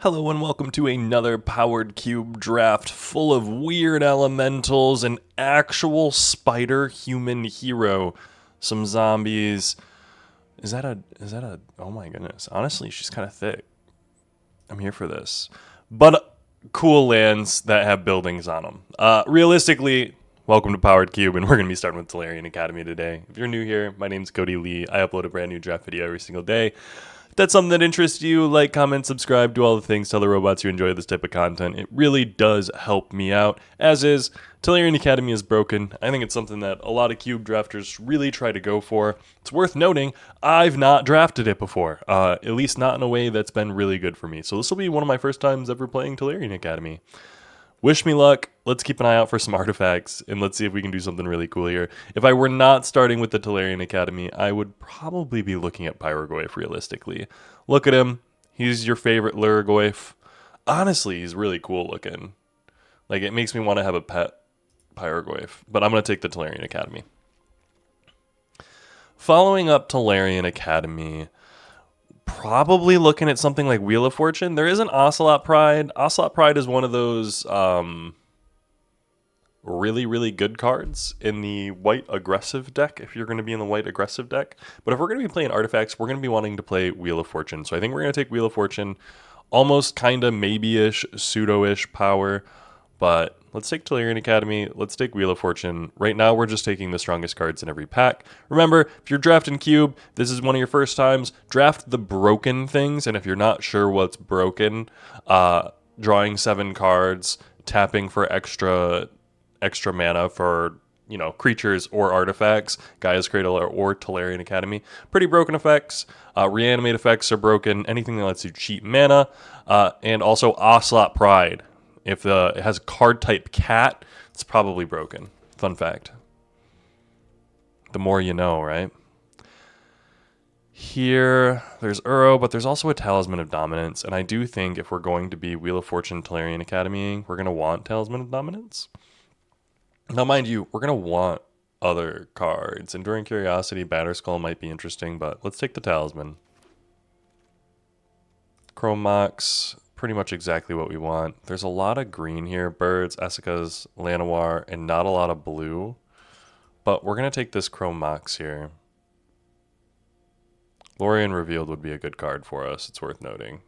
Hello and welcome to another Powered Cube draft full of weird elementals, an actual spider human hero, some zombies. Oh my goodness. Honestly, she's kind of thick. I'm here for this. But cool lands that have buildings on them. Realistically, welcome to Powered Cube, and we're going to be starting with Tolarian Academy today. If you're new here, my name's Cody Lee. I upload a brand new draft video every single day. If that's something that interests you, like, comment, subscribe, do all the things, tell the robots you enjoy this type of content. It really does help me out, as is Tolarian Academy is broken. I think it's something that a lot of cube drafters really try to go for. It's worth noting, I've not drafted it before, at least not in a way that's been really good for me. So this will be one of my first times ever playing Tolarian Academy. Wish me luck. Let's keep an eye out for some artifacts, and let's see if we can do something really cool here. If I were not starting with the Tolarian Academy, I would probably be looking at Pyrogoyf realistically. Look at him. He's your favorite Lurigoyf. Honestly, he's really cool looking. Like, it makes me want to have a pet Pyrogoyf, but I'm going to take the Tolarian Academy. Following up Tolarian Academy, probably looking at something like Wheel of Fortune. There is an Ocelot Pride. Ocelot Pride is one of those really, really good cards in the white aggressive deck, if you're going to be in the white aggressive deck. But if we're going to be playing artifacts, we're going to be wanting to play Wheel of Fortune. So I think we're going to take Wheel of Fortune, almost kind of maybe-ish, pseudo-ish power. But let's take Tolarian Academy. Let's take Wheel of Fortune. Right now, we're just taking the strongest cards in every pack. Remember, if you're drafting Cube, this is one of your first times, draft the broken things. And if you're not sure what's broken, drawing 7 cards, tapping for extra mana for, creatures or artifacts, Gaia's Cradle or Tolarian Academy. Pretty broken effects. Reanimate effects are broken. Anything that lets you cheat mana. And also Ocelot Pride. If it has card type cat, it's probably broken. Fun fact. The more you know, right? Here, there's Uro, but there's also a Talisman of Dominance. And I do think if we're going to be Wheel of Fortune Tolarian Academy, we're going to want Talisman of Dominance. Now, mind you, we're going to want other cards. Enduring Curiosity, Batterskull might be interesting, but let's take the Talisman. Chrome Mox, pretty much exactly what we want. There's a lot of green here, birds, Essicas, Llanowar, and not a lot of blue. But we're going to take this Chrome Mox here. Lorien Revealed would be a good card for us, it's worth noting.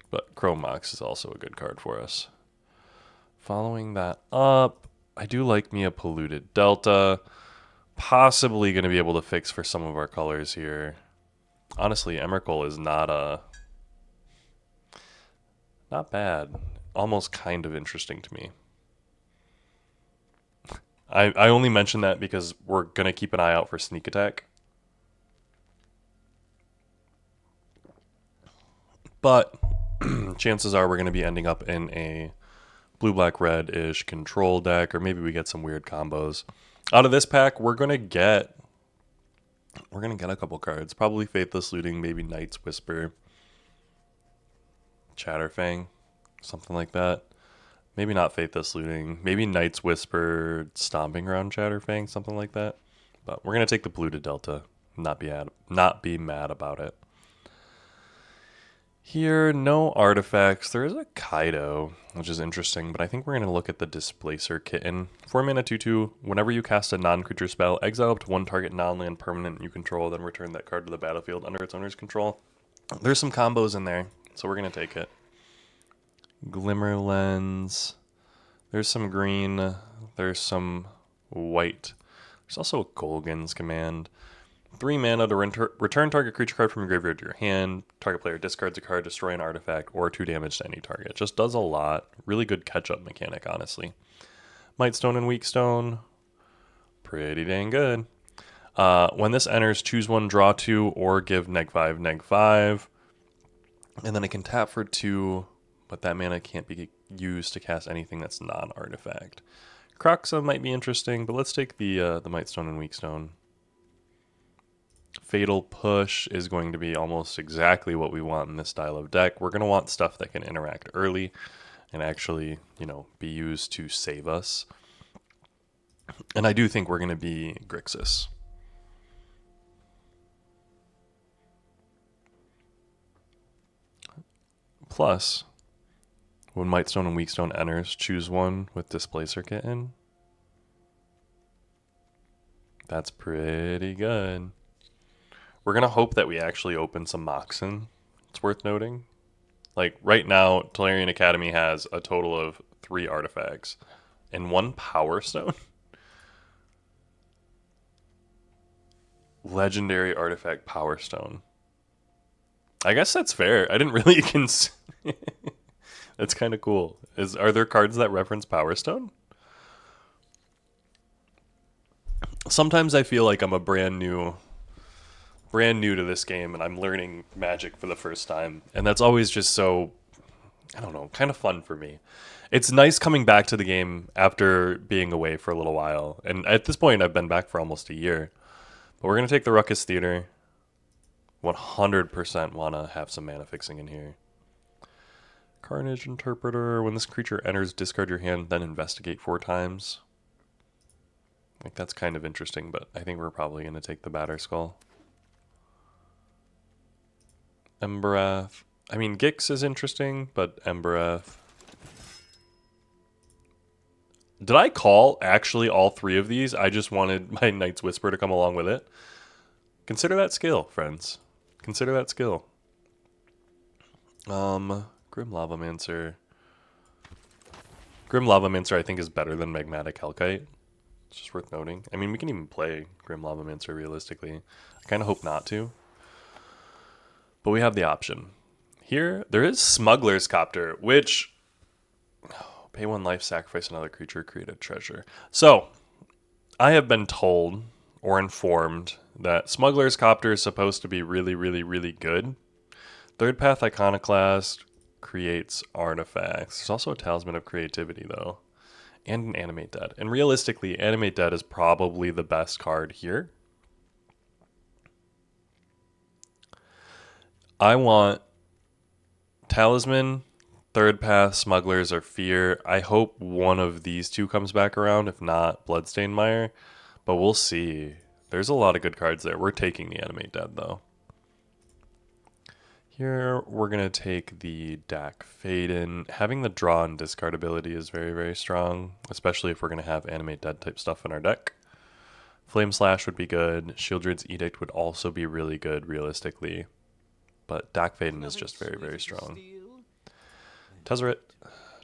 But Chrome Mox is also a good card for us. Following that up, I do like me a Polluted Delta. Possibly going to be able to fix for some of our colors here. Honestly, Emrakul is not bad. Almost kind of interesting to me. I only mention that because we're going to keep an eye out for Sneak Attack. But chances are we're going to be ending up in a blue-black-red-ish control deck, or maybe we get some weird combos. Out of this pack, we're going to get a couple cards. Probably Faithless Looting, maybe Knight's Whisper, Chatterfang, something like that. Maybe not Faithless Looting. Maybe Knight's Whisper, Stomping Ground Chatterfang, something like that. But we're going to take the Polluted Delta. Not be mad about it. Here, no artifacts. There is a Kaido, which is interesting, but I think we're going to look at the Displacer Kitten. 4 mana 2/2. Whenever you cast a non-creature spell, exile up to one target non-land permanent you control, then return that card to the battlefield under its owner's control. There's some combos in there, so we're going to take it. Glimmer Lens. There's some green. There's some white. There's also a Golgan's Command. 3 mana to return target creature card from your graveyard to your hand. Target player discards a card, destroy an artifact, or 2 damage to any target. Just does a lot. Really good catch-up mechanic, honestly. Mightstone and Weakstone. Pretty dang good. When this enters, choose 1, draw 2, or give -5/-5. And then it can tap for 2, but that mana can't be used to cast anything that's non-artifact. Kroxa might be interesting, but let's take the Mightstone and Weakstone. Fatal Push is going to be almost exactly what we want in this style of deck. We're going to want stuff that can interact early and actually, be used to save us. And I do think we're going to be Grixis. Plus, when Mightstone and Weakstone enters, choose one with Displacer Kitten. That's pretty good. We're going to hope that we actually open some Moxen. It's worth noting. Like, right now, Tolarian Academy has a total of 3 artifacts and 1 Power Stone. Legendary artifact Power Stone. I guess that's fair. I didn't really That's kind of cool. Are there cards that reference Power Stone? Sometimes I feel like I'm a brand new to this game and I'm learning Magic for the first time, and that's always just so, I don't know, kind of fun for me. It's nice coming back to the game after being away for a little while, and at this point I've been back for almost a year. But we're going to take the Ruckus Theater. 100% want to have some mana fixing in here. Carnage Interpreter. When this creature enters, discard your hand, then investigate 4 times. Like, that's kind of interesting, but I think we're probably going to take the Batter Skull. Emberath. I mean, Gix is interesting, but Emberath. Did I call actually all 3 of these? I just wanted my Knight's Whisper to come along with it. Consider that skill, friends. Consider that skill. Grim Lavamancer. Grim Lavamancer I think is better than Magmatic Hellkite. It's just worth noting. I mean, we can even play Grim Lavamancer realistically. I kind of hope not to. But we have the option. Here, there is Smuggler's Copter, which... pay 1 life, sacrifice another creature, create a treasure. So, I have been told or informed that Smuggler's Copter is supposed to be really, really, really good. Third Path Iconoclast creates artifacts. There's also a Talisman of Creativity, though. And an Animate Dead. And realistically, Animate Dead is probably the best card here. I want Talisman, Third Path, Smugglers, or Fear. I hope one of these 2 comes back around, if not Bloodstained Mire. But we'll see. There's a lot of good cards there. We're taking the Animate Dead, though. Here, we're going to take the Dak Faden. Having the draw and discard ability is very, very strong, especially if we're going to have Animate Dead type stuff in our deck. Flame Slash would be good. Shieldred's Edict would also be really good, realistically. But Dak Faden is just very, very strong. Tezzeret.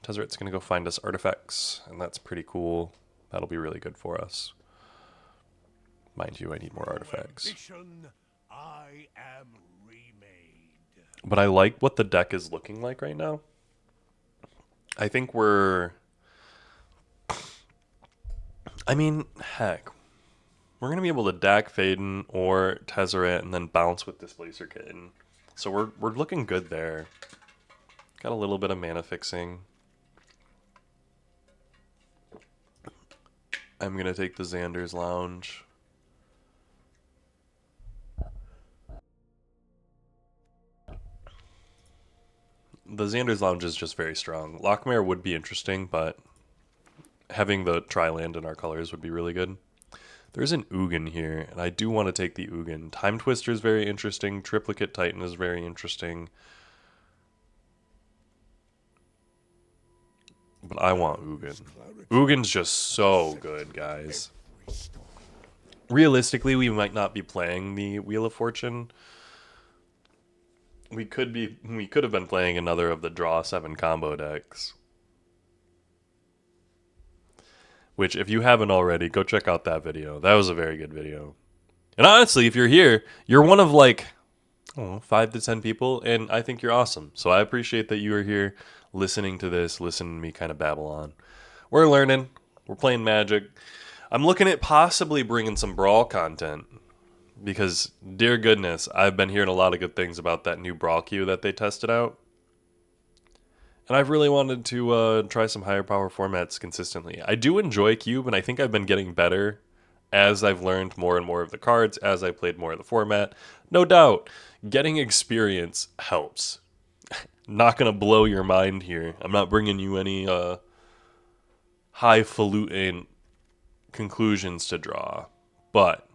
Tezzeret's going to go find us artifacts, and that's pretty cool. That'll be really good for us. Mind you, I need more artifacts. I am remade. But I like what the deck is looking like right now. I think we're... I mean, heck. We're going to be able to Dak Faden or Tezzeret and then bounce with Displacer Kitten. So we're looking good there. Got a little bit of mana fixing. I'm going to take the Xander's Lounge. The Xander's Lounge is just very strong. Lockmare would be interesting, but having the Tri-land in our colors would be really good. There's an Ugin here, and I do want to take the Ugin. Time Twister is very interesting. Triplicate Titan is very interesting. But I want Ugin. Ugin's just so good, guys. Realistically, we might not be playing the Wheel of Fortune. We could have been playing another of the Draw 7 combo decks. Which, if you haven't already, go check out that video. That was a very good video. And honestly, if you're here, you're one of like, I don't know, 5 to 10 people, and I think you're awesome. So I appreciate that you are here listening to this, listening to me kind of babble on. We're learning. We're playing Magic. I'm looking at possibly bringing some Brawl content. Because, dear goodness, I've been hearing a lot of good things about that new Brawl queue that they tested out. And I've really wanted to try some higher power formats consistently. I do enjoy Cube, and I think I've been getting better as I've learned more and more of the cards, as I played more of the format. No doubt, getting experience helps. Not going to blow your mind here. I'm not bringing you any highfalutin conclusions to draw. But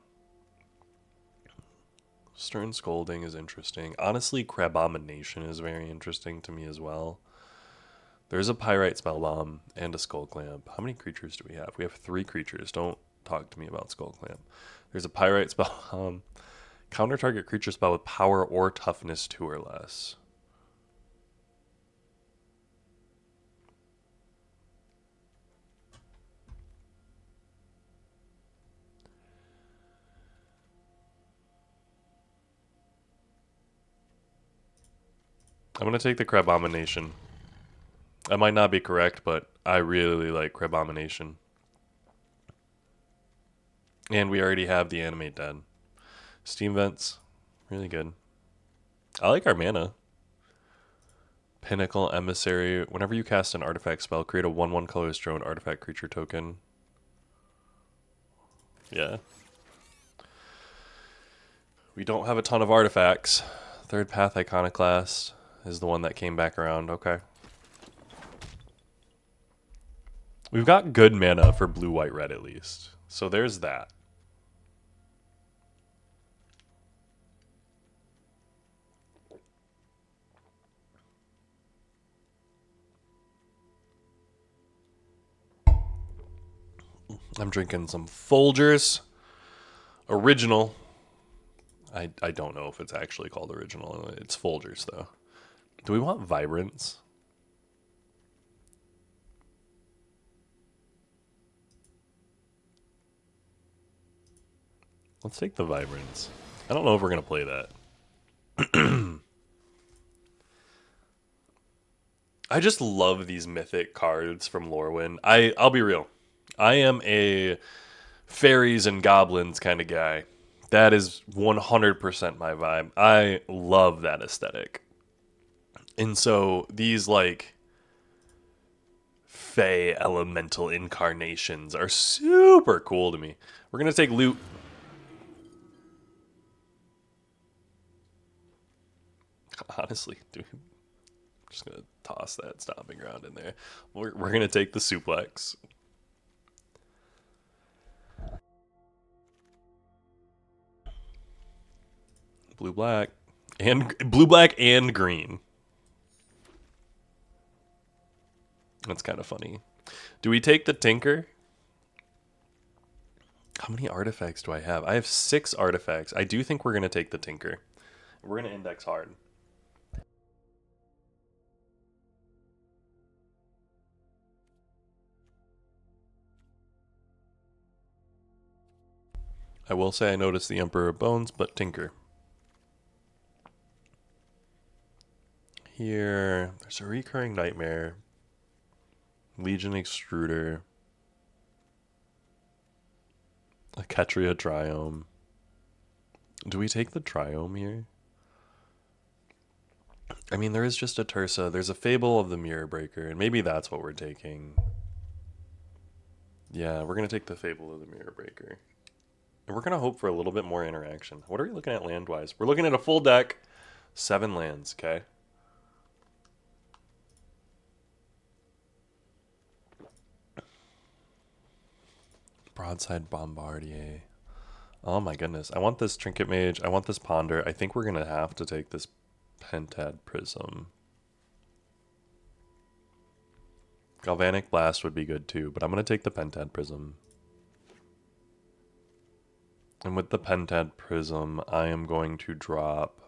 Stern Scolding is interesting. Honestly, Crabomination is very interesting to me as well. There's a Pyrite Spellbomb and a Skull Clamp. How many creatures do we have? We have 3 creatures. Don't talk to me about Skull Clamp. There's a Pyrite Spellbomb. Counter target creature spell with power or toughness 2 or less. I'm going to take the Crabomination. I might not be correct, but I really like Crabomination. And we already have the Animate Dead. Steam Vents, really good. I like our mana. Pinnacle Emissary. Whenever you cast an artifact spell, create a 1/1 colorless drone artifact creature token. Yeah. We don't have a ton of artifacts. Third Path Iconoclast is the one that came back around. Okay. We've got good mana for blue, white, red at least. So there's that. I'm drinking some Folgers. Original. I don't know if it's actually called original. It's Folgers, though. Do we want Vibrance? Let's take the Vibrance. I don't know if we're going to play that. I just love these mythic cards from Lorwyn. I'll be real. I am a fairies and goblins kind of guy. That is 100% my vibe. I love that aesthetic. And so these like fey elemental incarnations are super cool to me. We're going to take loot. Honestly, dude, I'm just going to toss that stomping ground in there. We're going to take the suplex. Blue, black, and green. That's kind of funny. Do we take the Tinker? How many artifacts do I have? I have 6 artifacts. I do think we're going to take the Tinker. We're going to index hard. I will say I noticed the Emperor of Bones, but Tinker. Here, there's a Recurring Nightmare. Legion Extruder. A Ketria Triome. Do we take the Triome here? I mean, there is just a Tursa. There's a Fable of the Mirror Breaker, and maybe that's what we're taking. Yeah, we're going to take the Fable of the Mirror Breaker. And we're going to hope for a little bit more interaction. What are we looking at land-wise? We're looking at a full deck. 7 lands, okay? Broadside Bombardier. Oh my goodness. I want this Trinket Mage. I want this Ponder. I think we're going to have to take this Pentad Prism. Galvanic Blast would be good too, but I'm going to take the Pentad Prism. And with the Pentad Prism, I am going to drop...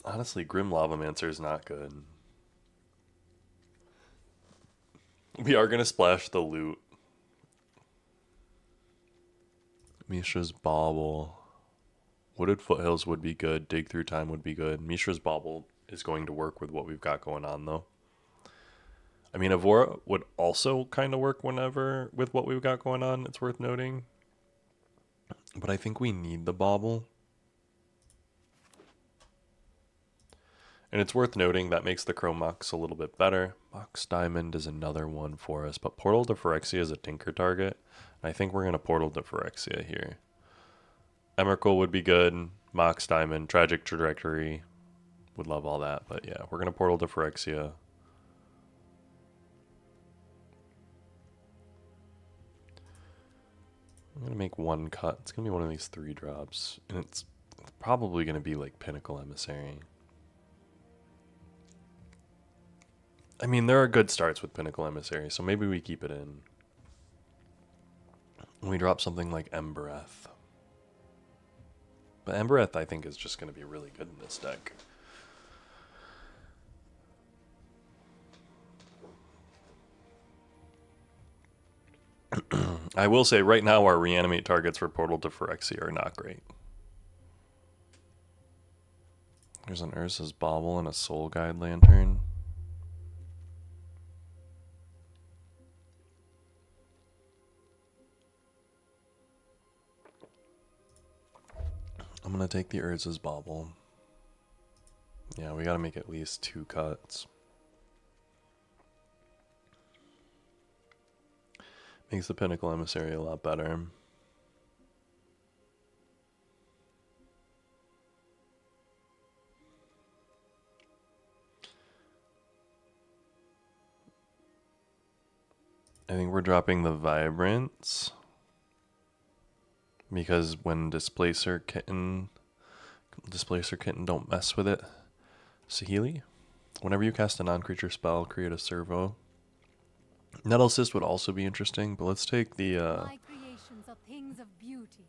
Honestly, Grim Lavamancer is not good. We are going to splash the loot. Mishra's Bauble. Wooded Foothills would be good. Dig Through Time would be good. Mishra's Bauble is going to work with what we've got going on, though. I mean, Avora would also kind of work whenever with what we've got going on. It's worth noting. But I think we need the Bauble. And it's worth noting that makes the Chrome Mox a little bit better. Mox Diamond is another one for us. But Portal to Phyrexia is a Tinker target. And I think we're going to Portal to Phyrexia here. Emrakul would be good. Mox Diamond. Tragic Trajectory. Would love all that. But yeah, we're going to Portal to Phyrexia. I'm going to make one cut. It's going to be one of these 3 drops. And it's probably going to be like Pinnacle Emissary. I mean, there are good starts with Pinnacle Emissary, so maybe we keep it in. We drop something like Embereth. But Embereth, I think, is just going to be really good in this deck. I will say, right now, our reanimate targets for Portal to Phyrexia are not great. There's an Ursa's Bauble and a Soul Guide Lantern. I'm going to take the Urza's Bauble. Yeah, we got to make at least 2 cuts. Makes the Pinnacle Emissary a lot better. I think we're dropping the Vibrance. Because when Displacer Kitten, don't mess with it. Saheeli, whenever you cast a non-creature spell, create a servo. Nettle Cyst would also be interesting, but let's take the My creations are things of beauty.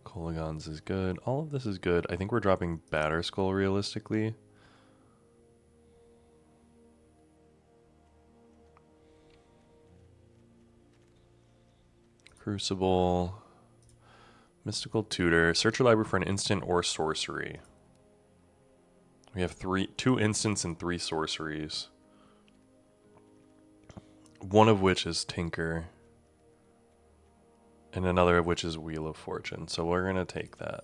Kolaghan's is good. All of this is good. I think we're dropping Batterskull realistically. Crucible. Mystical Tutor. Search your library for an instant or sorcery. We have 2 instants and 3 sorceries. One of which is Tinker. And another of which is Wheel of Fortune. So we're going to take that.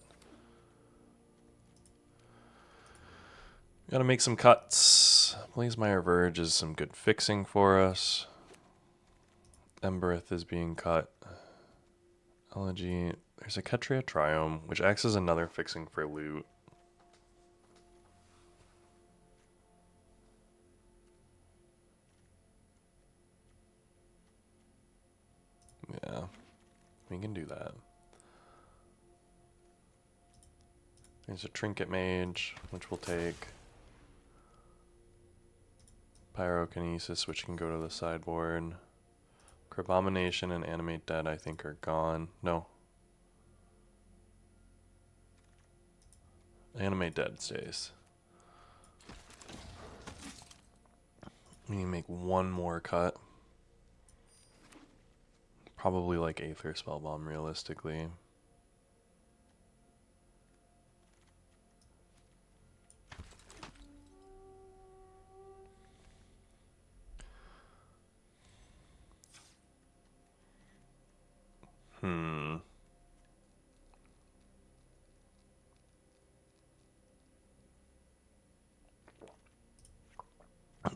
Gotta make some cuts. Blazemire Verge is some good fixing for us. Embereth is being cut. Elegy. There's a Ketria Triome, which acts as another fixing for loot. Yeah, we can do that. There's a Trinket Mage, which we'll take. Pyrokinesis, which can go to the sideboard. Crabomination and Animate Dead, I think, are gone. No. Animate Dead stays. We need to make one more cut. Probably like Aether Spellbomb, realistically.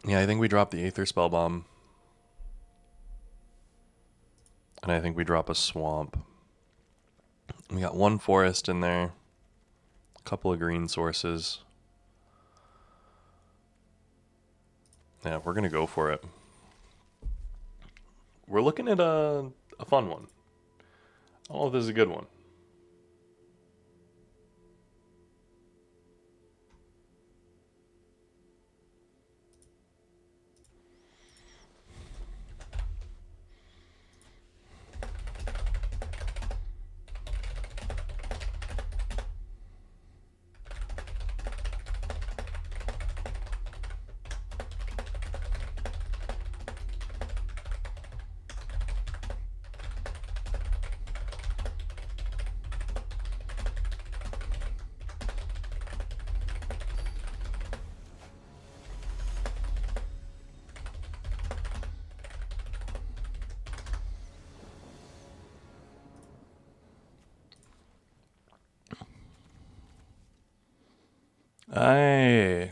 Yeah, I think we drop the Aether Spellbomb. And I think we drop a Swamp. We got 1 forest in there. A couple of green sources. Yeah, we're going to go for it. We're looking at a fun one. I don't know if this is a good one. Aye.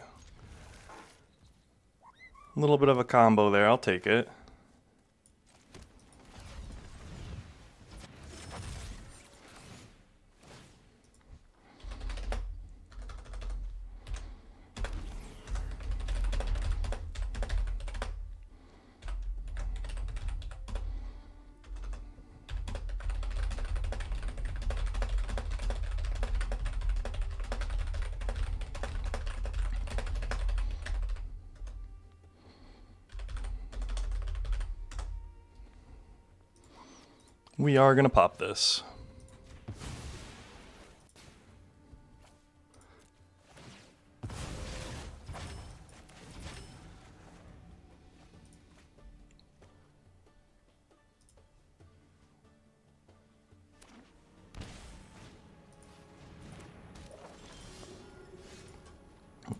A little bit of a combo there. I'll take it. We are going to pop this.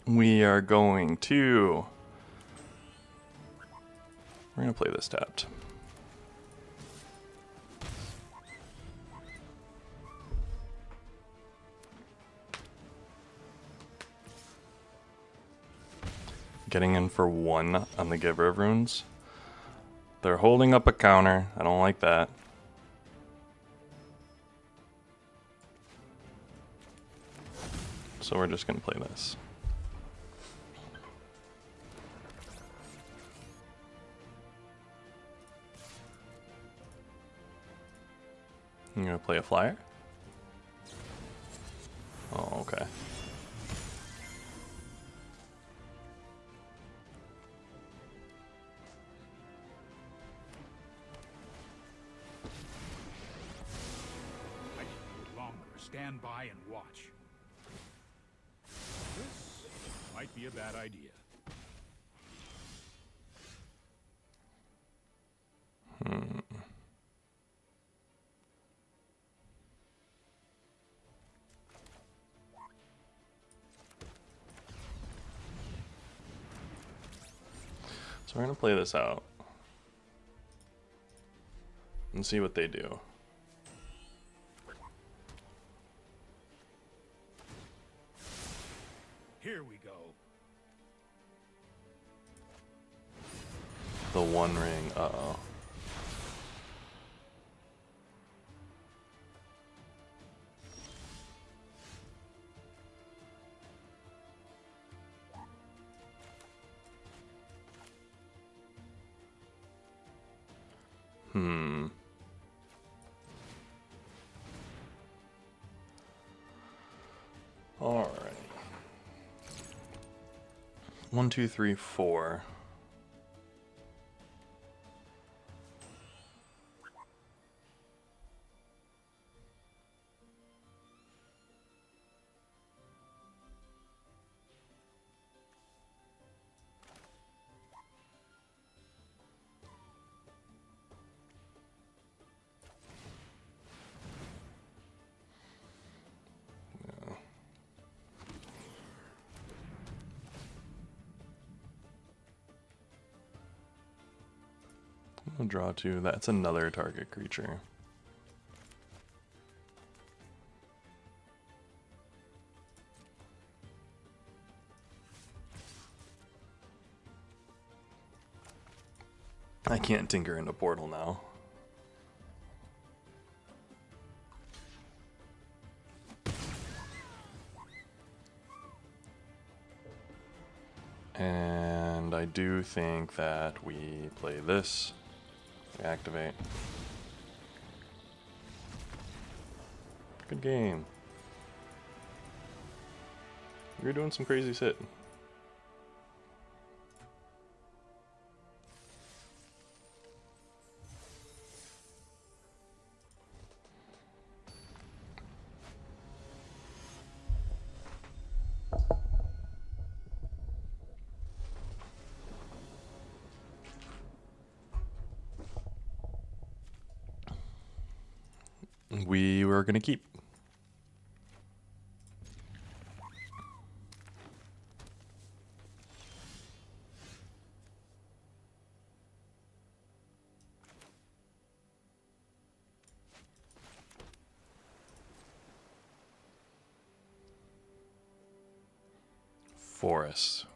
We are going to... We're going to play this tapped. Getting in for 1 on the Giver of Runes. They're holding up a counter. I don't like that. So we're just going to play this. I'm going to play a flyer. Oh, okay. I can no longer stand by and watch. This might be a bad idea. So we're going to play this out and see what they do. Here we go. The One Ring, uh-oh. All right. 1, 2, 3, 4. I'll draw 2. That's another target creature. I can't tinker into Portal now. And I do think that we play this. We activate. Good game. You're doing some crazy shit. We were gonna keep. Forest.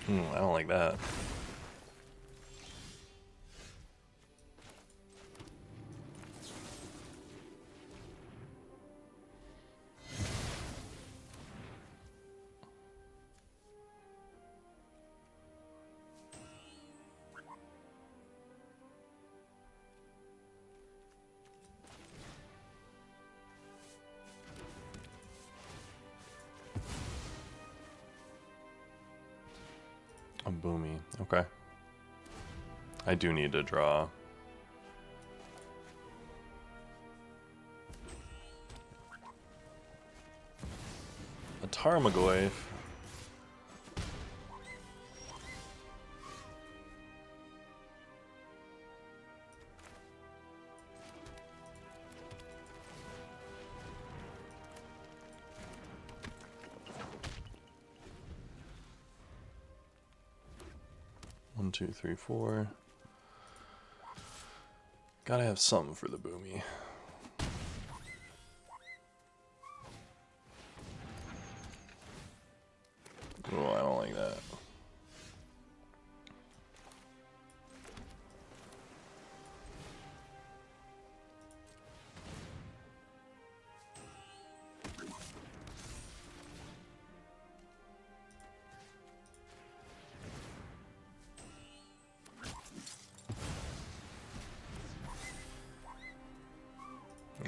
I don't like that. A boomy. Okay. I do need to draw. A Tarmogoyf. One, two, three, four. Gotta have something for the boomy. Oh, I don't like that.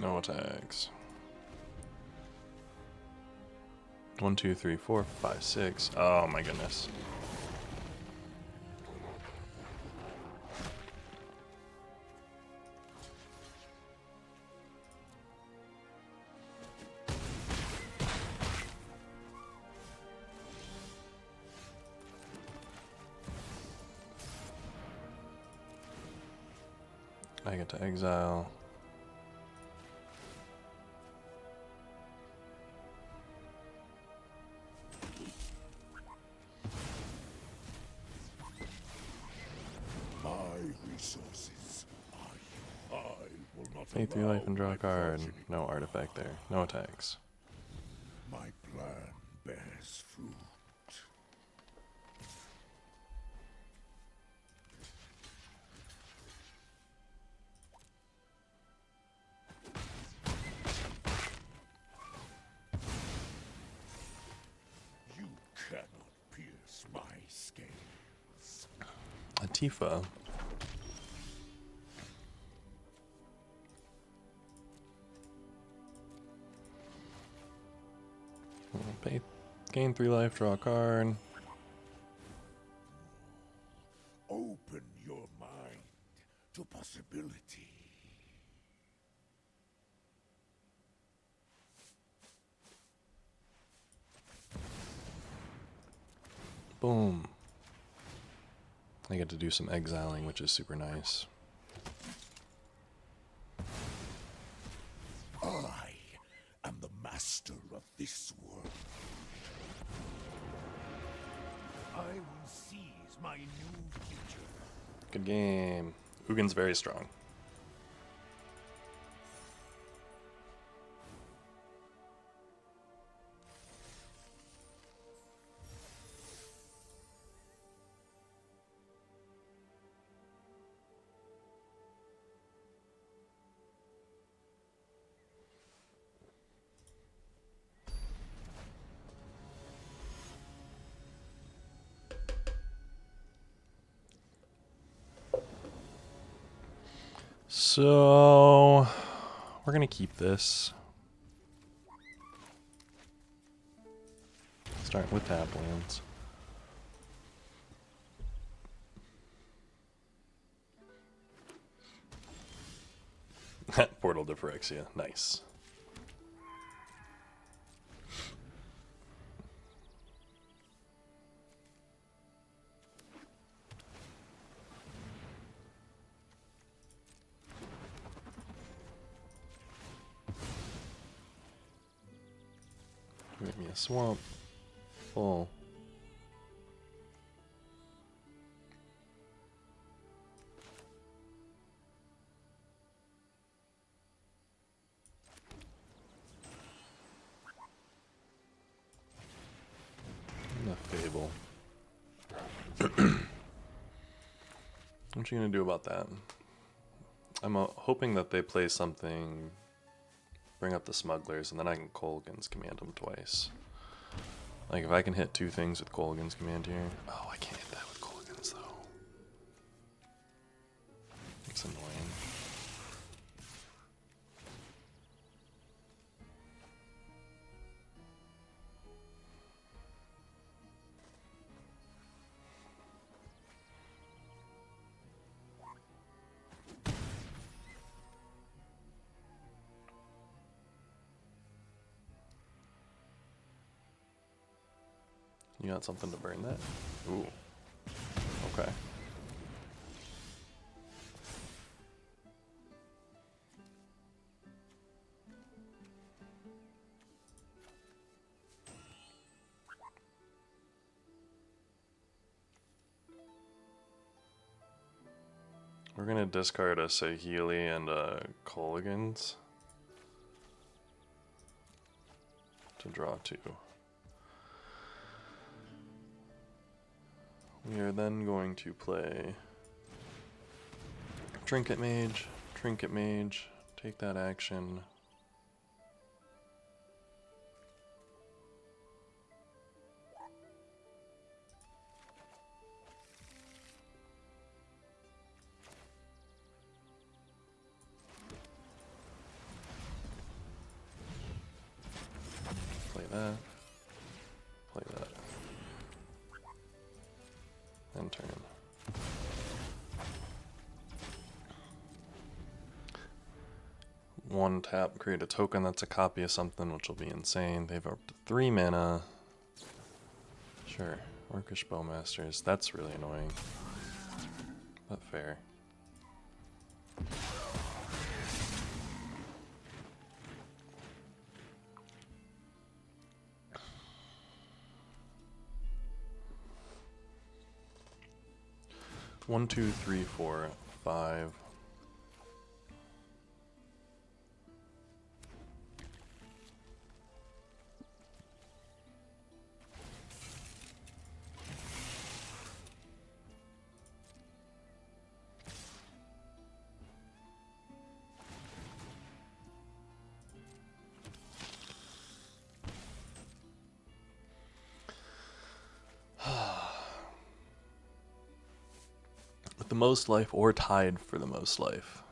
No attacks. 1, 2, 3, 4, 5, 6. Oh my goodness. I get to exile. Resources. I will not Pay 3 life and draw a card. No artifact there. No attacks. My plan bears fruit. You cannot pierce my scales. A Tifa. Pay, gain 3 life, draw a card. Open your mind to possibility. Boom. I get to do some exiling, which is super nice. I am the master of this world. I will seize my new future. Good game. Ugin's very strong. So we're gonna keep this. Start with Taplands. Portal to Phyrexia. Nice. Give me a swamp. Full. And a Fable. What you gonna do about that? I'm hoping that they play something, bring up the smugglers, and then I can Kolaghan's command them twice. Like if I can hit 2 things with Kolaghan's command here. Oh, I can't hit that with Kolaghan's though. It's annoying. You got something to burn that? Ooh. Okay. We're gonna discard a Sahili and a Colligans to draw 2. We are then going to play Trinket Mage, take that action. Play that. Play that. And turn. One tap, create a token that's a copy of something, which will be insane. They've up to 3 mana. Sure. Orcish Bowmasters. That's really annoying. But fair. One, two, three, four, five. With the most life or tied for the most life.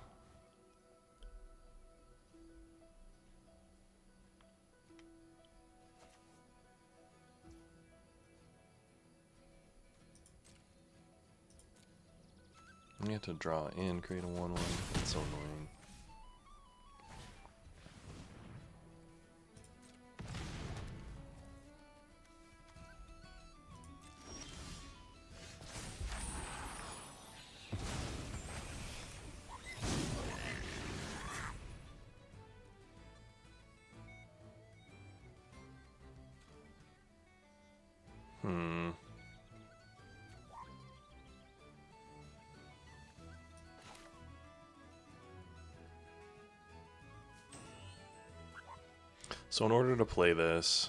We have to draw and create a 1/1. That's so annoying. So in order to play this,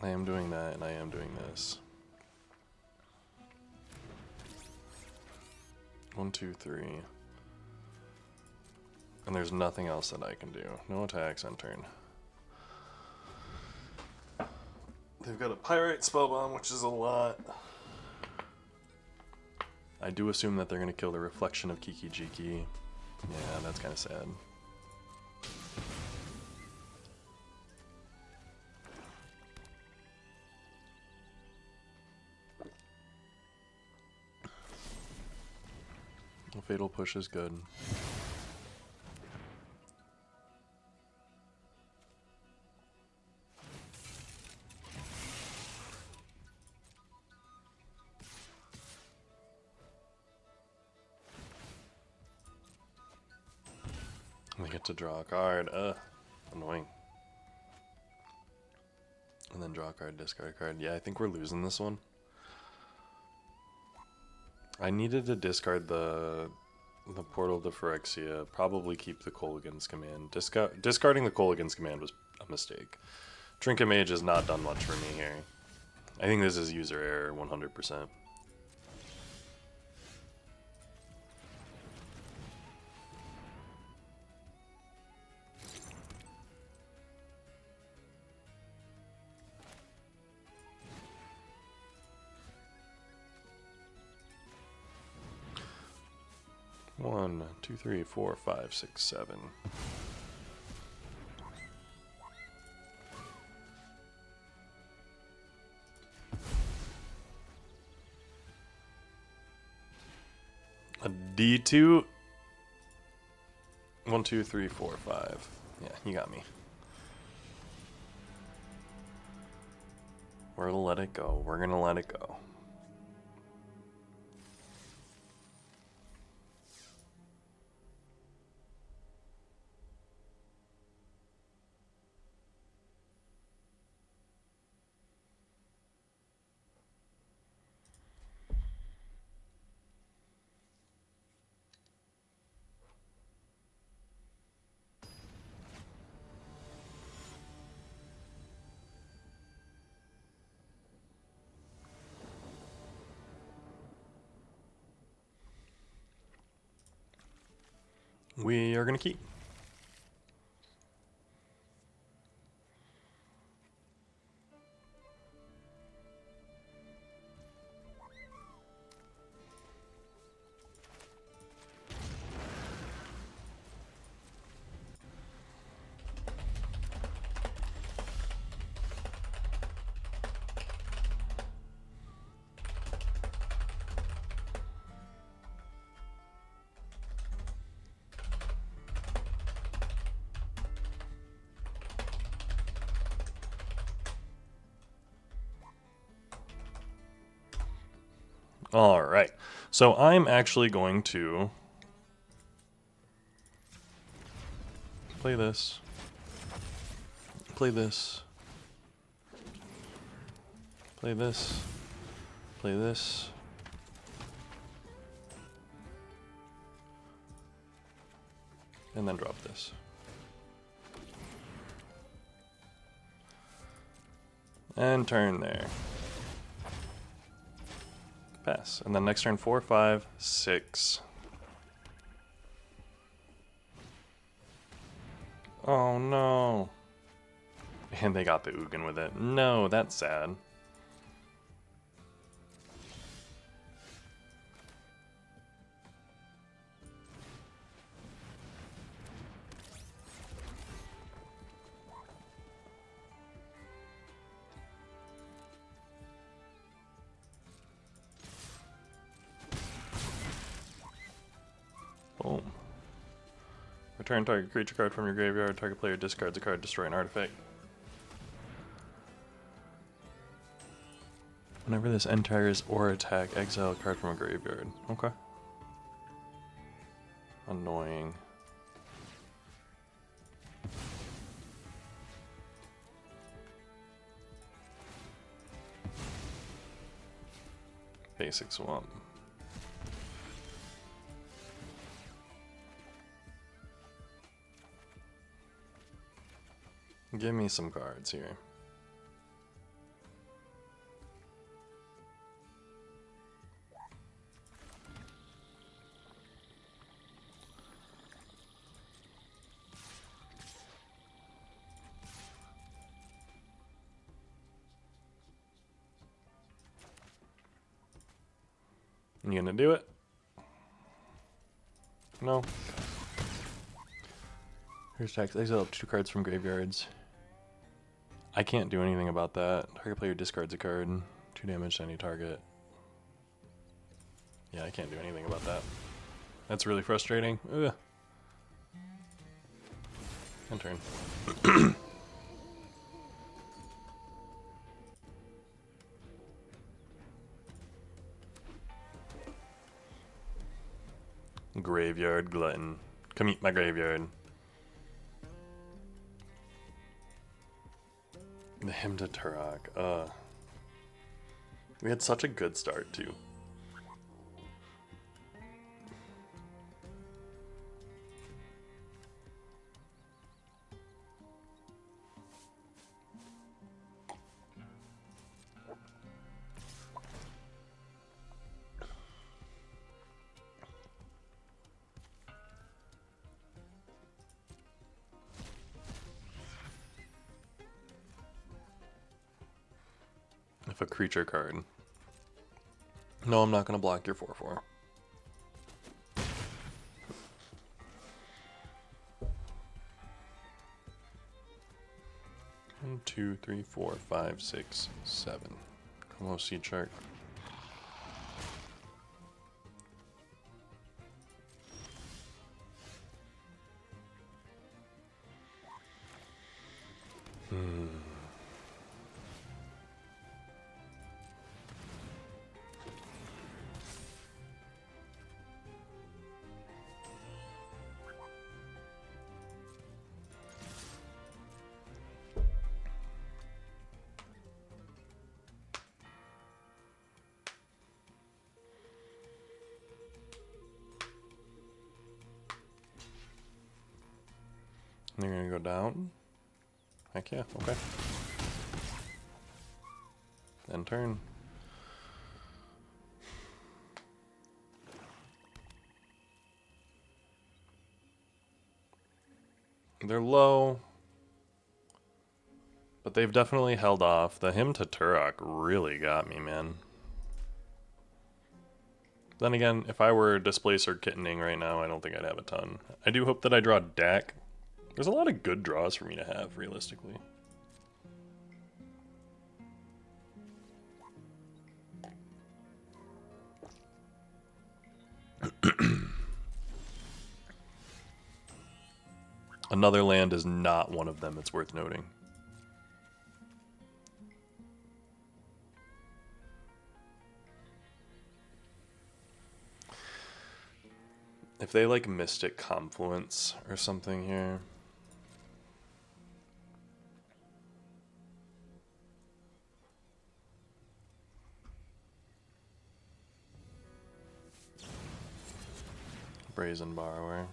I am doing that and I am doing this. 1, 2, 3. And there's nothing else that I can do. No attacks on turn. They've got a Pyrite Spellbomb, which is a lot. I do assume that they're going to kill the reflection of Kiki Jiki. Yeah, that's kind of sad. The Fatal Push is good. We get to draw a card. Annoying. And then draw a card, discard a card. Yeah, I think we're losing this one. I needed to discard the Portal to Phyrexia, probably keep the Kolaghan's Command. Discarding the Kolaghan's Command was a mistake. Trinket Mage has not done much for me here. I think this is user error 100%. One, two, three, four, five, six, seven. A D2. 1, 2, 3, 4, 5. Yeah, you got me. We're gonna let it go. We're gonna let it go. We are gonna keep. All right. So I'm actually going to play this. Play this. Play this. Play this. And then drop this. And turn there. Pass. And then next turn 4, 5, 6. Oh no. And they got the Ugin with it. No, that's sad. Boom. Return target creature card from your graveyard. Target player discards a card, destroy an artifact. Whenever this enters or attack, exile a card from a graveyard. Okay. Annoying. Basic swamp. Give me some cards here. You gonna do it? No. Here's tax. Exile up 2 cards from graveyards. I can't do anything about that. Target player discards a card. 2 damage to any target. Yeah, I can't do anything about that. That's really frustrating. Ugh. End turn. Graveyard glutton. Come eat my graveyard. The hymn to Turok. We had such a good start too. If a creature card. No, I'm not going to block your 4/4. One, 2, 3, 4, 5, 6, 7. Come on, Seed Shark. They're gonna go down. Heck yeah, okay. End turn. They're low, but they've definitely held off. The him to Turok really got me, man. Then again, if I were Displacer Kittening right now, I don't think I'd have a ton. I do hope that I draw Dak. There's a lot of good draws for me to have, realistically. Another land is not one of them, it's worth noting. If they like Mystic Confluence or something here. Brazen Borrower.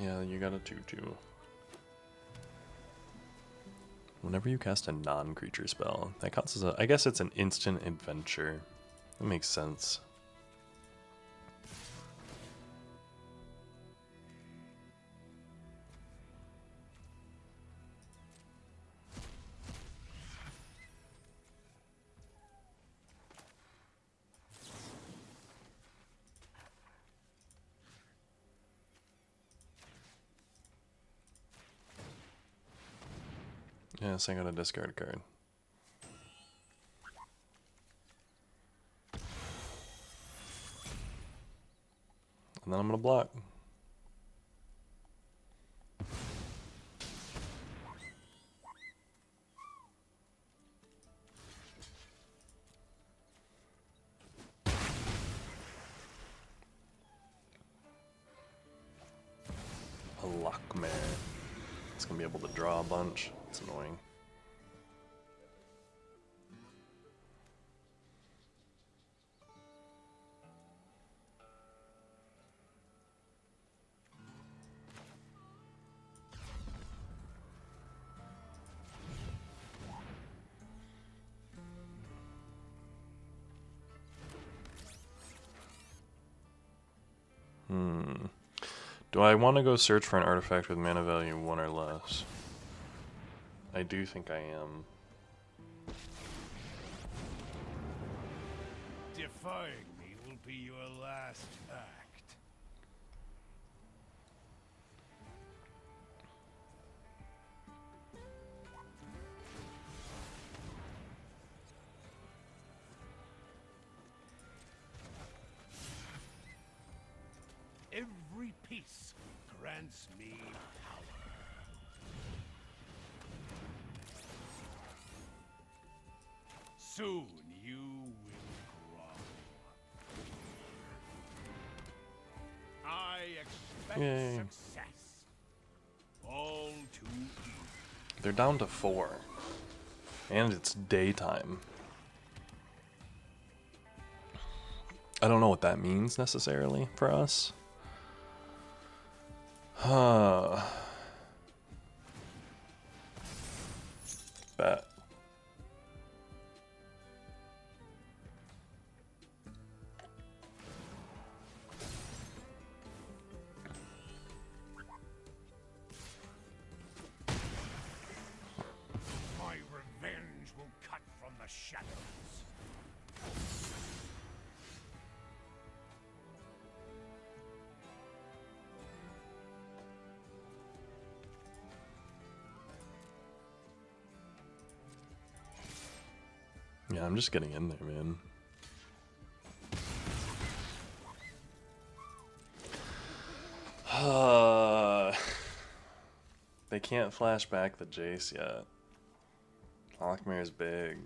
Yeah, you got a 2/2. Whenever you cast a non-creature spell, that counts as a... I guess it's an instant adventure. That makes sense. Yes, I got a discard card. And then I'm gonna block. A Lockmare. It's gonna be able to draw a bunch. It's annoying. Do I want to go search for an artifact with mana value 1 or less? I do think I am. Defying me will be your last act. Every piece grants me power. Soon you will grow. I expect Yay. success. All too easy. They're down to 4. And it's daytime. I don't know what that means necessarily for us. Bet. My revenge will cut from the shadows. Yeah, I'm just getting in there, man. They can't flash back the Jace yet. Lockmare's big.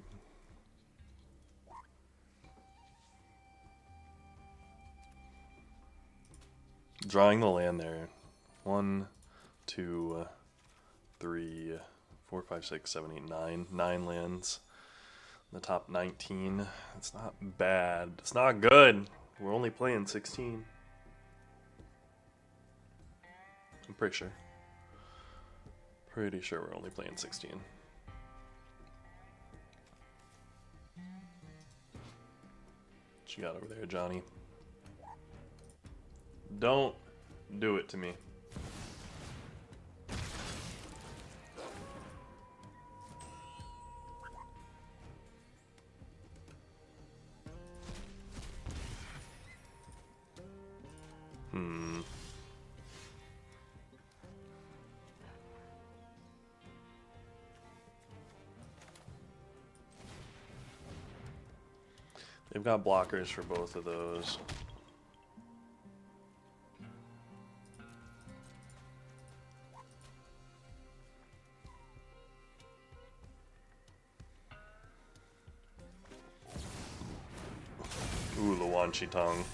Drawing the land there. 1, 2, 3, 4, 5, 6, 7, 8, 9. 9 lands. The top 19. It's not bad. It's not good. We're only playing 16. I'm pretty sure. Pretty sure we're only playing 16. What you got over there, Johnny? Don't do it to me. They've got blockers for both of those. Ooh, the Wanchi tongue.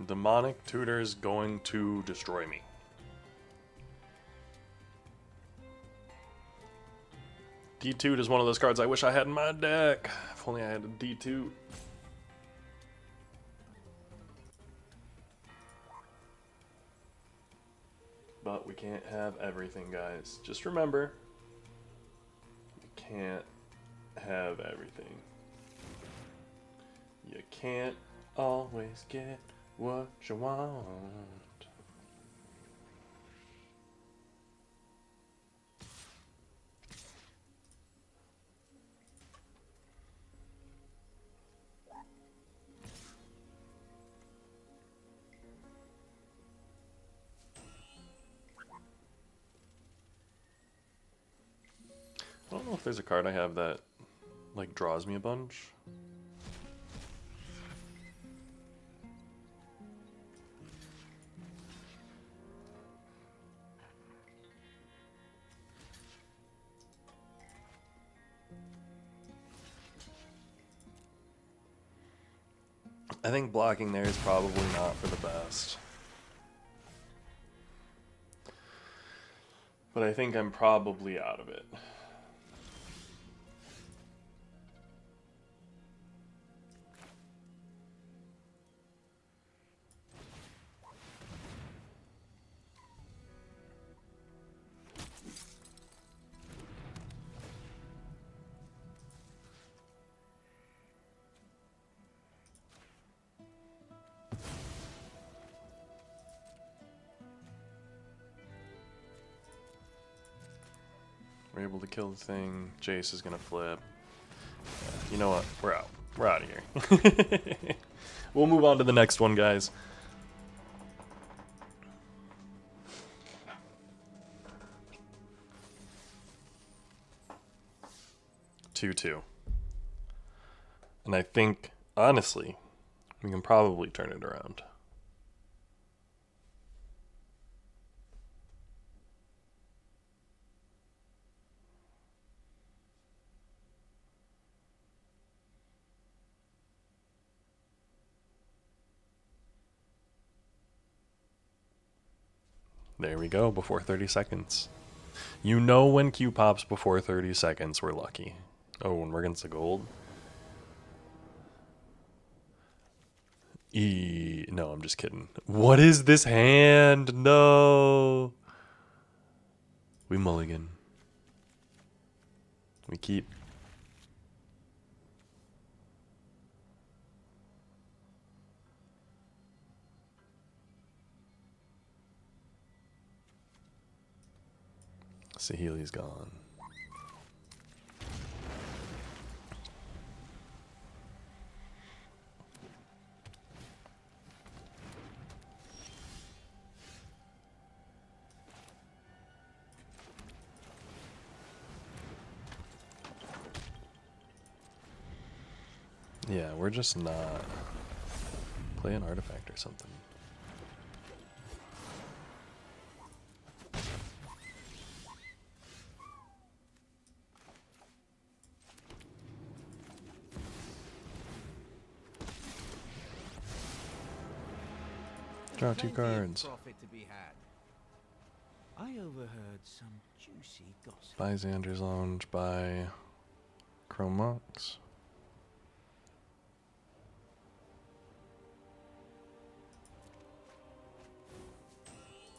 Demonic Tutor's going to destroy me. D2 is one of those cards I wish I had in my deck. If only I had a D2. But we can't have everything, guys. Just remember, you can't have everything. You can't always get what you want. I don't know if there's a card I have that like draws me a bunch. I think blocking there is probably not for the best. But I think I'm probably out of it. We're able to kill the thing. Jace is gonna flip. Yeah, you know what? We're out. We're out of here. We'll move on to the next one, guys. Two. And I think, honestly, we can probably turn it around. There we go, before 30 seconds. You know when Q pops before 30 seconds, we're lucky. Oh, and we're against the gold? No, I'm just kidding. What is this hand? No. We mulligan. We keep. Saheeli's gone. Yeah, we're just not. Play an artifact or something. Draw 2 cards. Profit to be had. I overheard some juicy gossip. Buy Xander's Lounge, buy Chrome Monks.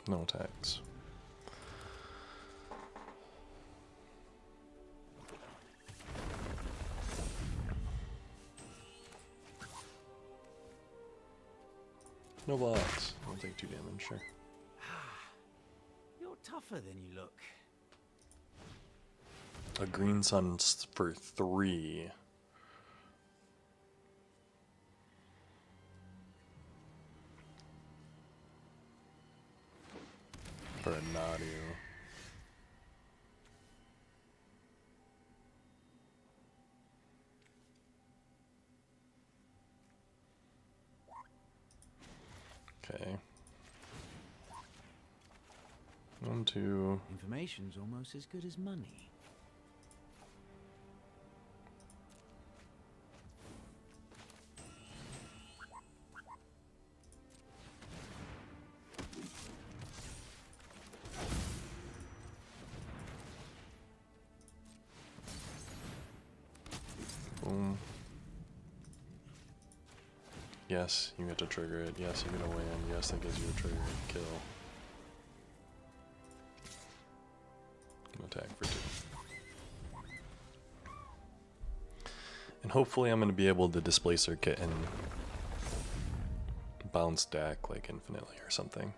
No attacks. No blocks. I'll take 2 damage, sure. You're tougher than you look. A green sun for 3. For a Nadu. Okay. 1, 2. Information's almost as good as money. Boom. Yes, you get to trigger it. Yes, you get a win. Yes, that gives you a trigger. Kill. Attack for 2. And hopefully I'm going to be able to display circuit and bounce deck like infinitely or something.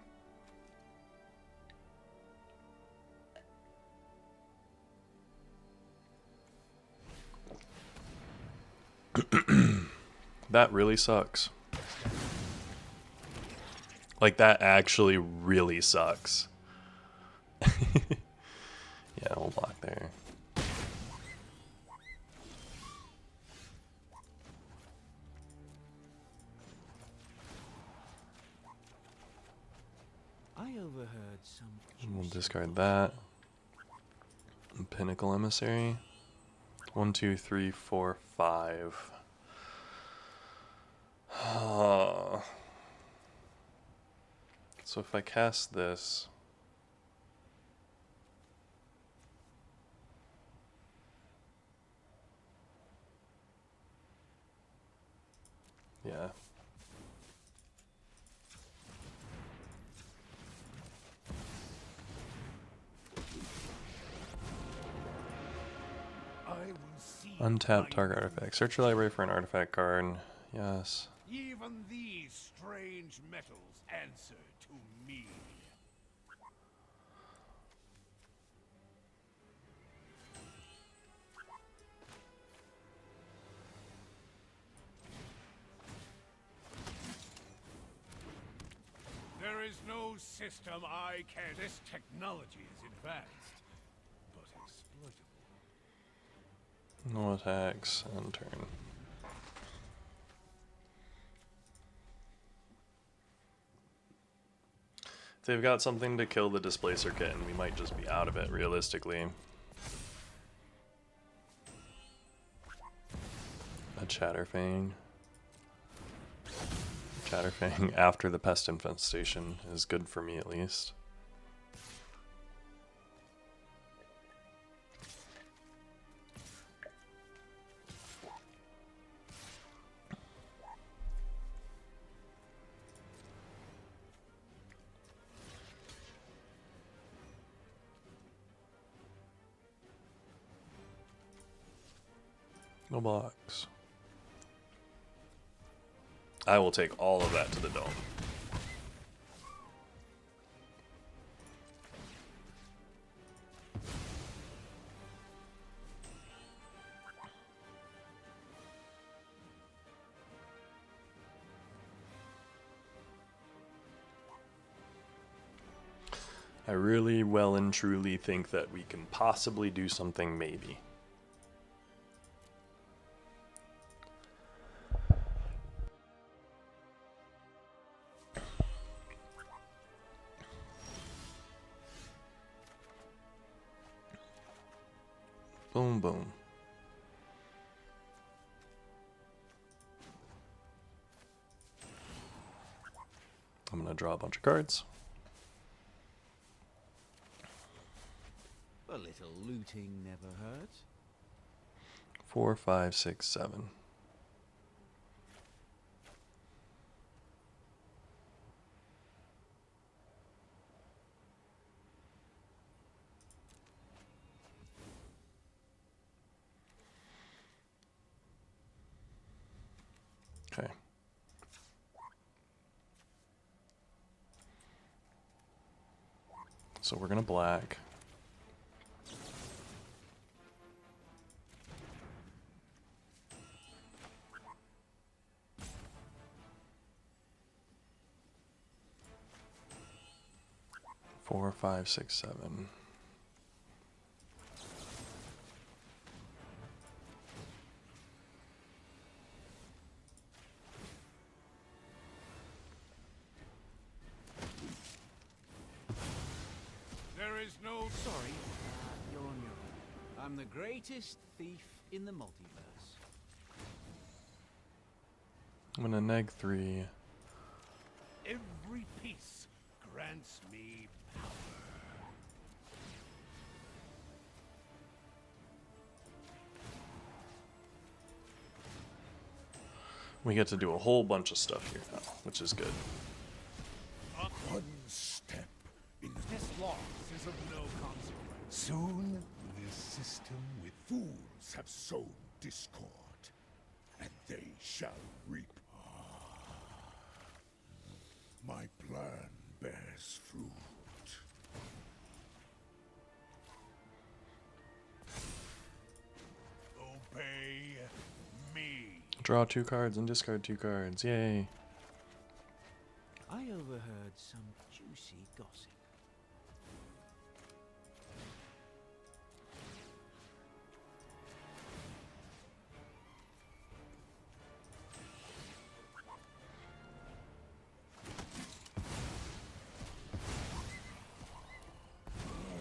That really sucks. Like, that actually really sucks. Yeah, we'll block there. I overheard some We'll juicy discard that. Pinnacle Emissary. 1, 2, 3, 4, 5. So if I cast this, yeah. I will see Untap my target artifact. Search your library for an artifact card. Yes. Even these strange metals answer to me. There is no system I can. This technology is advanced, but exploitable. No attacks and turn. They've got something to kill the display circuit, and we might just be out of it, realistically. A Chatterfang. Chatterfang after the pest infestation is good for me, at least. No box. I will take all of that to the dome. I really well and truly think that we can possibly do something, maybe. Boom, boom. I'm going to draw a bunch of cards. A little looting never hurts. 4, 5, 6, 7. Okay. So we're going to black. Four, 5, 6, 7. There is no Sorry, you're on your own. I'm the greatest thief in the multiverse. I'm going to neg 3. every piece grants me power. We get to do a whole bunch of stuff here now, which is good. One step in this loss is of no consequence. Soon, this system with fools have sown discord, and they shall reap. My plan bears fruit. Obey me. Draw 2 cards and discard 2 cards. Yay. I overheard some juicy gossip. I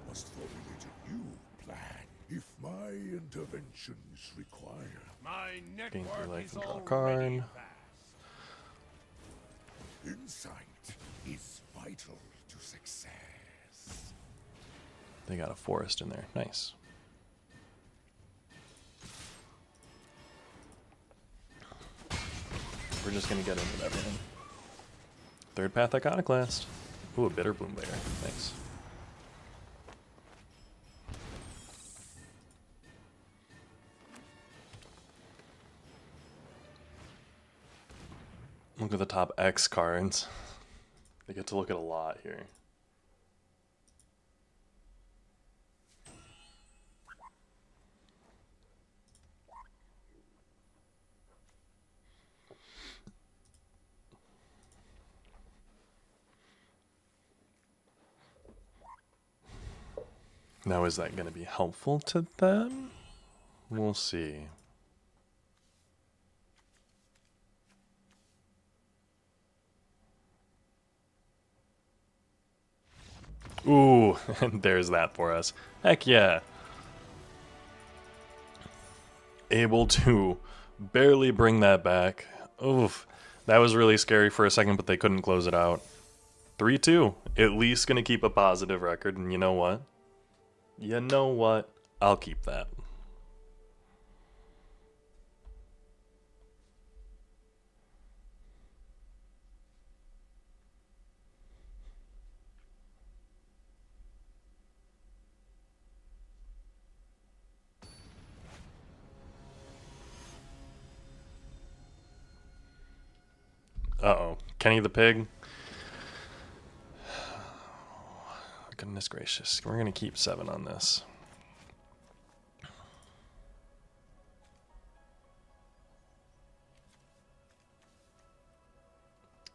must formulate a new plan if my intervention is required. My Gain 3 network life is and draw a already card. vast. Insight is vital to success. They got a forest in there. Nice. We're just going to get into everything. Third Path Iconoclast. Ooh, a Bitter Bloom Bear. Nice. Look at the top X cards. They get to look at a lot here. Now, is that going to be helpful to them? We'll see. Ooh, and there's that for us. Heck yeah. Able to barely bring that back. Oof. That was really scary for a second, but they couldn't close it out. 3-2. At least going to keep a positive record, and you know what? You know what? I'll keep that. Uh-oh. Kenny the Pig. Goodness gracious. We're going to keep 7 on this.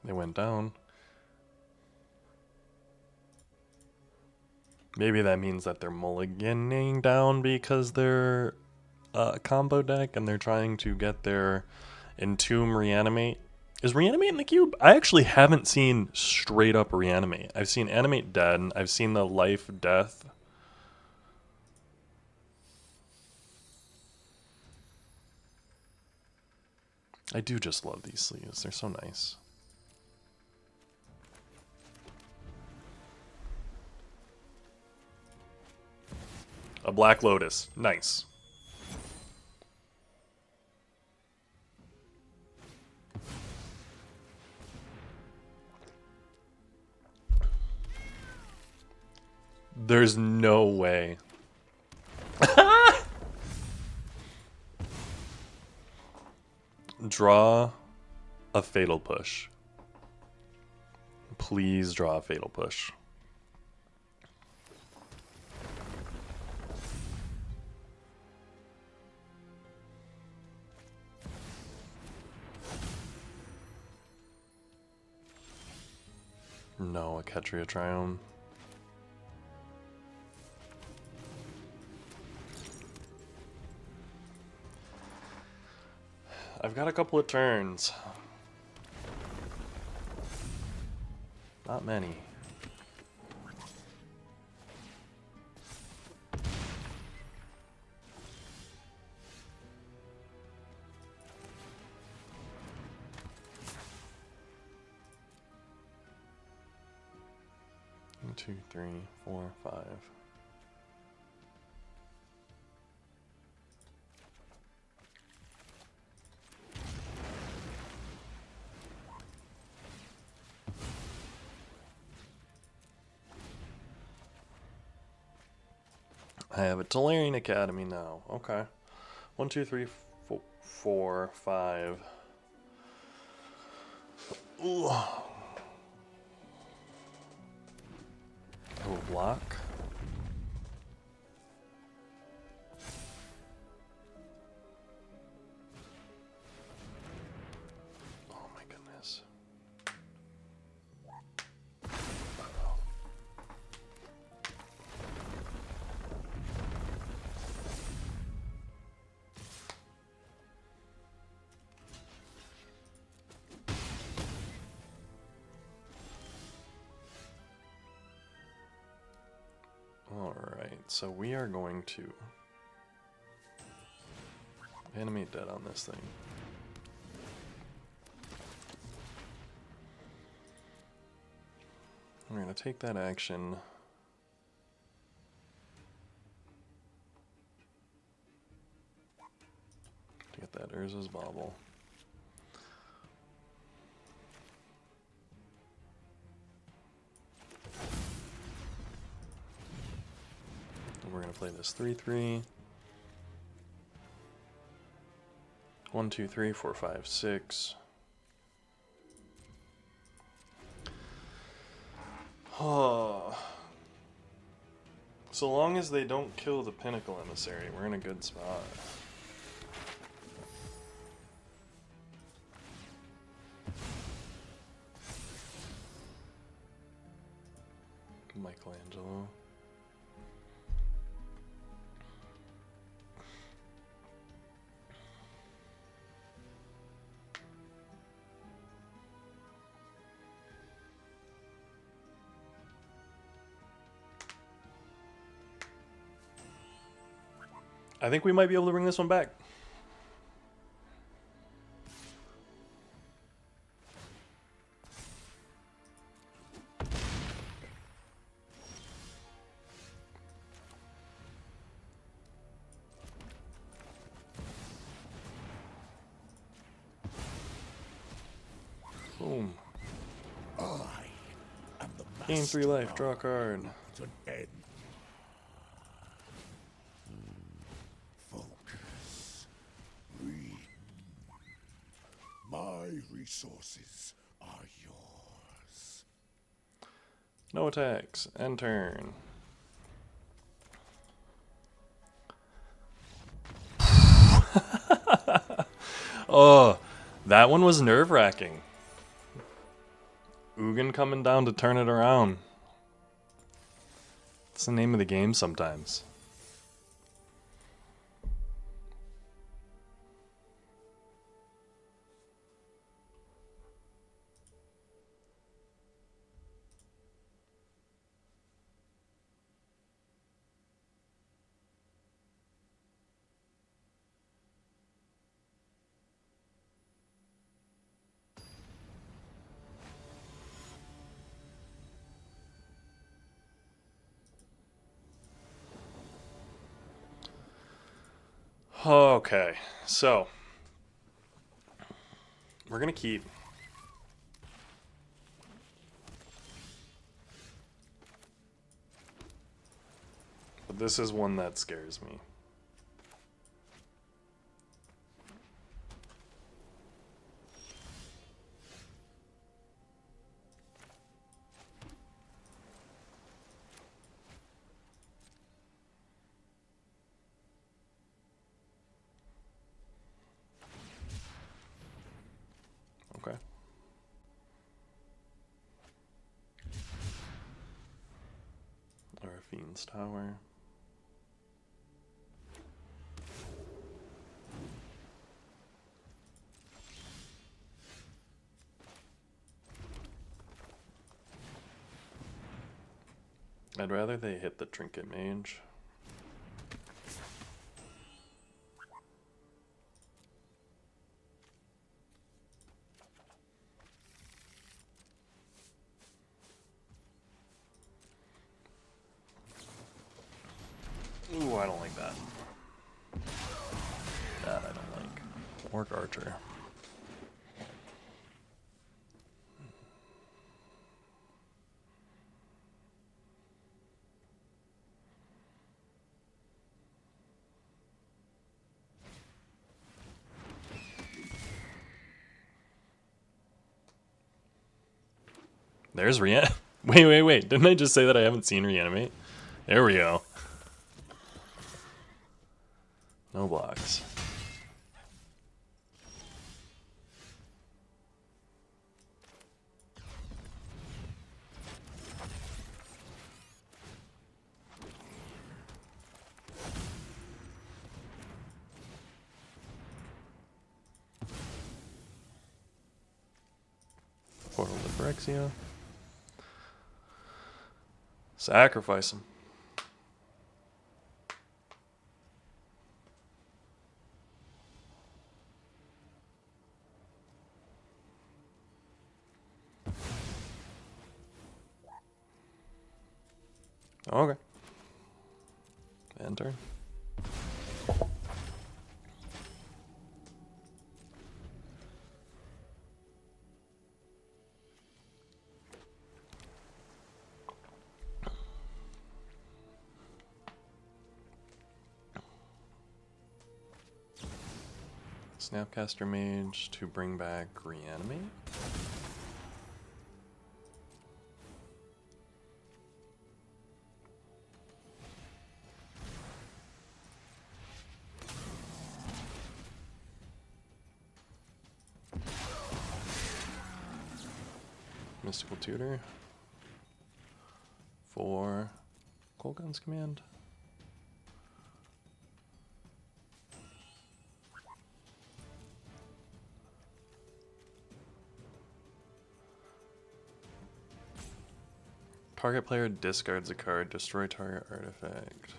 They went down. Maybe that means that they're mulliganing down because they're combo deck and they're trying to get their Entomb Reanimate. Is Reanimate in the cube? I actually haven't seen straight up Reanimate. I've seen Animate Dead. I've seen the Life Death. I do just love these sleeves. They're so nice. A Black Lotus. Nice. There's no way. Draw a Fatal Push. Please draw a Fatal Push. No, a Ketria Triome. I've got a couple of turns. Not many. One, two, three, four, five. I have a Tolarian Academy now. Okay. 1, 2, 3, 4, 5. Ooh. I will block. Oh my goodness. Alright, so we are going to animate dead on this thing. We're going to take that action. To get that Urza's Bauble. We're going to play this 3-3. 1, 2, 3, 4, 5, 6. Oh. So long as they don't kill the Pinnacle Emissary, we're in a good spot. Michelangelo. I think we might be able to bring this one back. Boom. I am the Gain 3 life, master draw a card. to an end. Focus. Breathe. My resources are yours. No attacks. End turn. Oh, that one was nerve-wracking. Ugin coming down to turn it around. It's the name of the game sometimes. Okay, so we're gonna keep but this is one that scares me. Okay. Fiend's Tower. I'd rather they hit the Trinket Mage. Ooh, I don't like that. That I don't like. Orc Archer. There's Reanimate. Wait. Didn't I just say that I haven't seen Reanimate? There we go. No blocks. Portal to Phyrexia. Sacrifice him. Okay. Enter. Snapcaster Mage to bring back Reanimate. Mystical Tutor. For Cold Guns Command. Target player discards a card, destroy target artifact.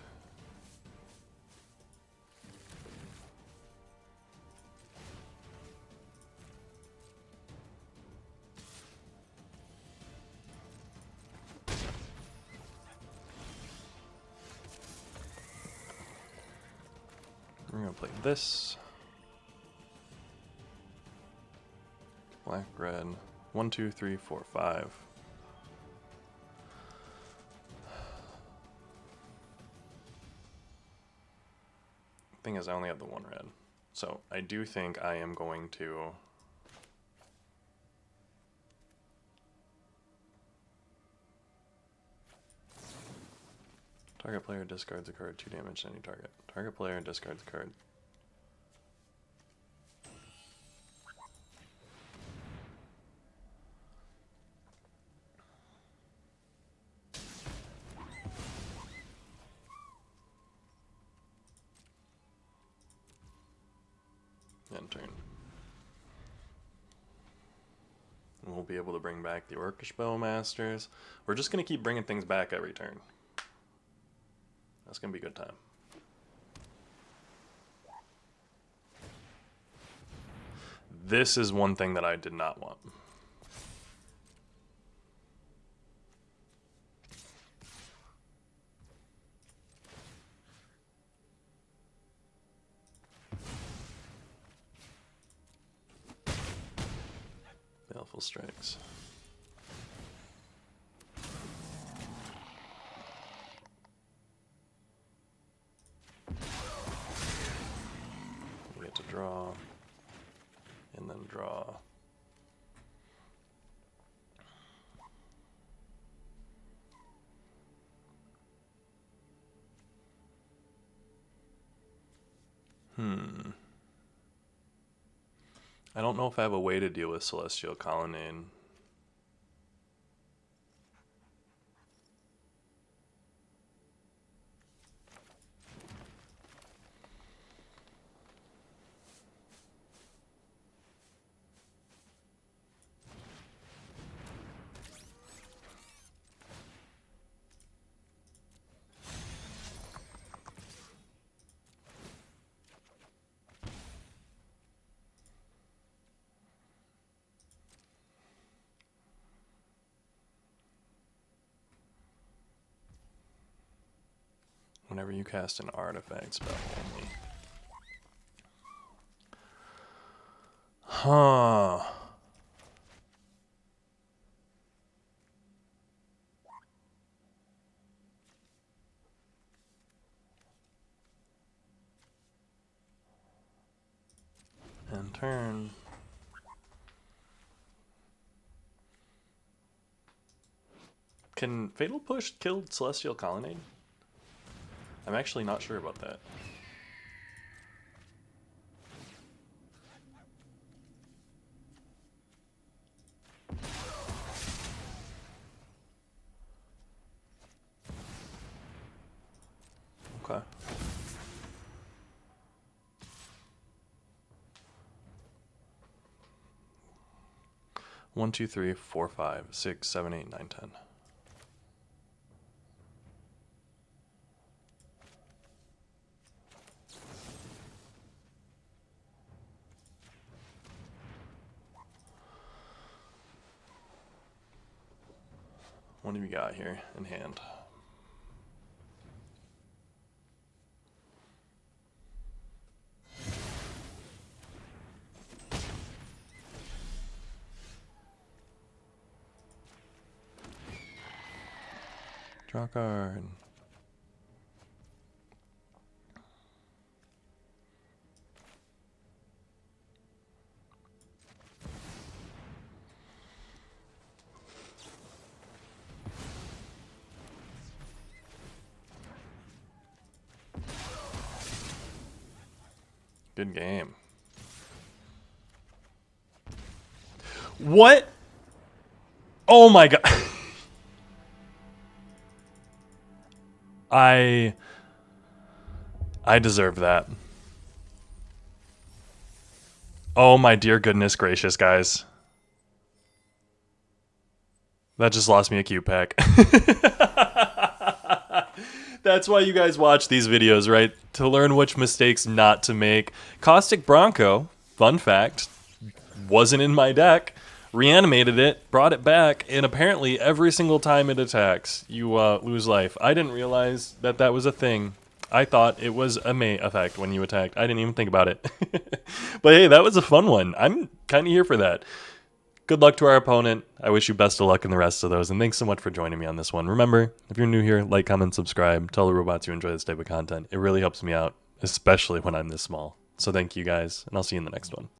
We're gonna play this. Black, red. 1, 2, 3, 4, 5. Thing is, I only have the one red. So I do think I am going to target player discards a card, 2 damage to any target. Target player discards a card. End turn. And we'll be able to bring back the Orcish Bowmasters. We're just going to keep bringing things back every turn. That's going to be a good time. This is one thing that I did not want. Baleful Strikes. We get to draw, and then draw. I don't know if I have a way to deal with Celestial Colonnade. Whenever you cast an artifact spell only. Huh. And turn. Can Fatal Push kill Celestial Colonnade? I'm actually not sure about that. Okay. One, two, three, four, five, six, seven, eight, nine, 10. What have you got here in hand? Draw card. Good game. What? Oh my god. I deserve that. Oh my dear goodness gracious, guys. That just lost me a Q pack. That's why you guys watch these videos, right? To learn which mistakes not to make. Caustic Bronco, fun fact, wasn't in my deck. Reanimated it, brought it back, and apparently every single time it attacks, you lose life. I didn't realize that that was a thing. I thought it was a May effect when you attacked. I didn't even think about it. But hey, that was a fun one. I'm kind of here for that. Good luck to our opponent. I wish you best of luck in the rest of those, and thanks so much for joining me on this one. Remember, if you're new here, like, comment, subscribe. Tell the robots you enjoy this type of content. It really helps me out, especially when I'm this small. So thank you guys, and I'll see you in the next one.